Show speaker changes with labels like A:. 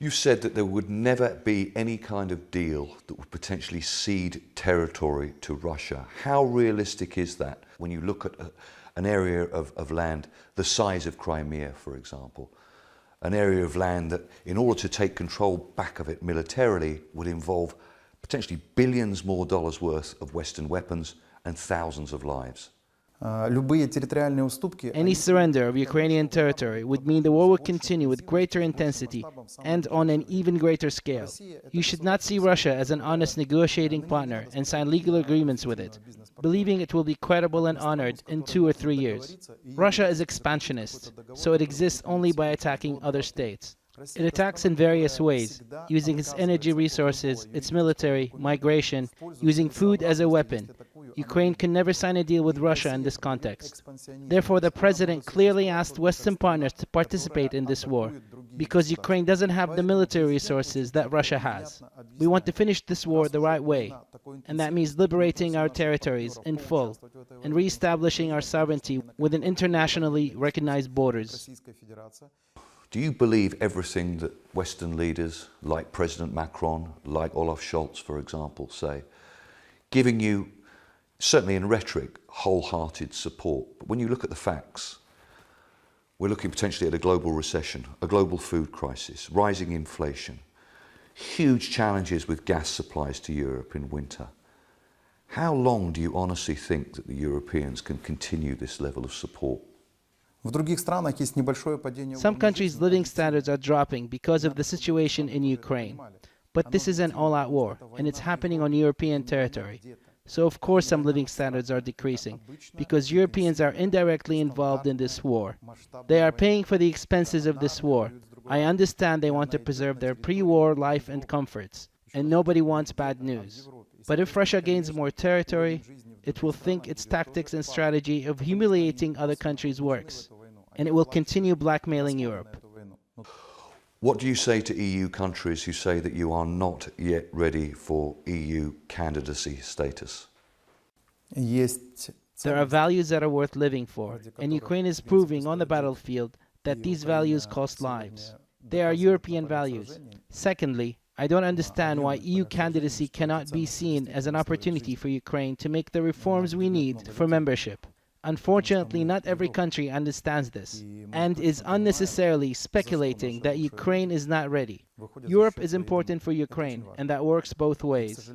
A: You said that there would never be any kind of deal that would potentially cede territory to Russia. How realistic is that when you look at an area of land the size of Crimea, for example? An area of land that, in order to take control back of it militarily, would involve potentially billions more dollars worth of Western weapons and thousands of lives.
B: Any surrender of Ukrainian territory would mean the war would continue with greater intensity and on an even greater scale. You should not see Russia as an honest negotiating partner and sign legal agreements with it, believing it will be credible and honored in 2 or 3 years. Russia is expansionist, so it exists only by attacking other states. It attacks in various ways, using its energy resources, its military, migration, using food as a weapon. Ukraine can never sign a deal with Russia in this context. Therefore, the president clearly asked Western partners to participate in this war, because Ukraine doesn't have the military resources that Russia has. We want to finish this war the right way, and that means liberating our territories in full and re-establishing our sovereignty within internationally recognized borders.
A: Do you believe everything that Western leaders, like President Macron, like Olaf Scholz, for example, say, giving you, certainly in rhetoric, wholehearted support? But when you look at the facts, we're looking potentially at a global recession, a global food crisis, rising inflation, huge challenges with gas supplies to Europe in winter. How long do you honestly think that the Europeans can continue this level of support?
B: Some countries' living standards are dropping because of the situation in Ukraine. But this is an all-out war, and it's happening on European territory. So of course some living standards are decreasing, because Europeans are indirectly involved in this war. They are paying for the expenses of this war. I understand they want to preserve their pre-war life and comforts, and nobody wants bad news. But if Russia gains more territory, it will think its tactics and strategy of humiliating other countries works, and it will continue blackmailing Europe.
A: What do you say to EU countries who say that you are not yet ready for EU candidacy status?
B: There are values that are worth living for, and Ukraine is proving on the battlefield that these values cost lives. They are European values. Secondly, I don't understand why EU candidacy cannot be seen as an opportunity for Ukraine to make the reforms we need for membership. Unfortunately, not every country understands this and is unnecessarily speculating that Ukraine is not ready. Europe is important for Ukraine, and that works both ways.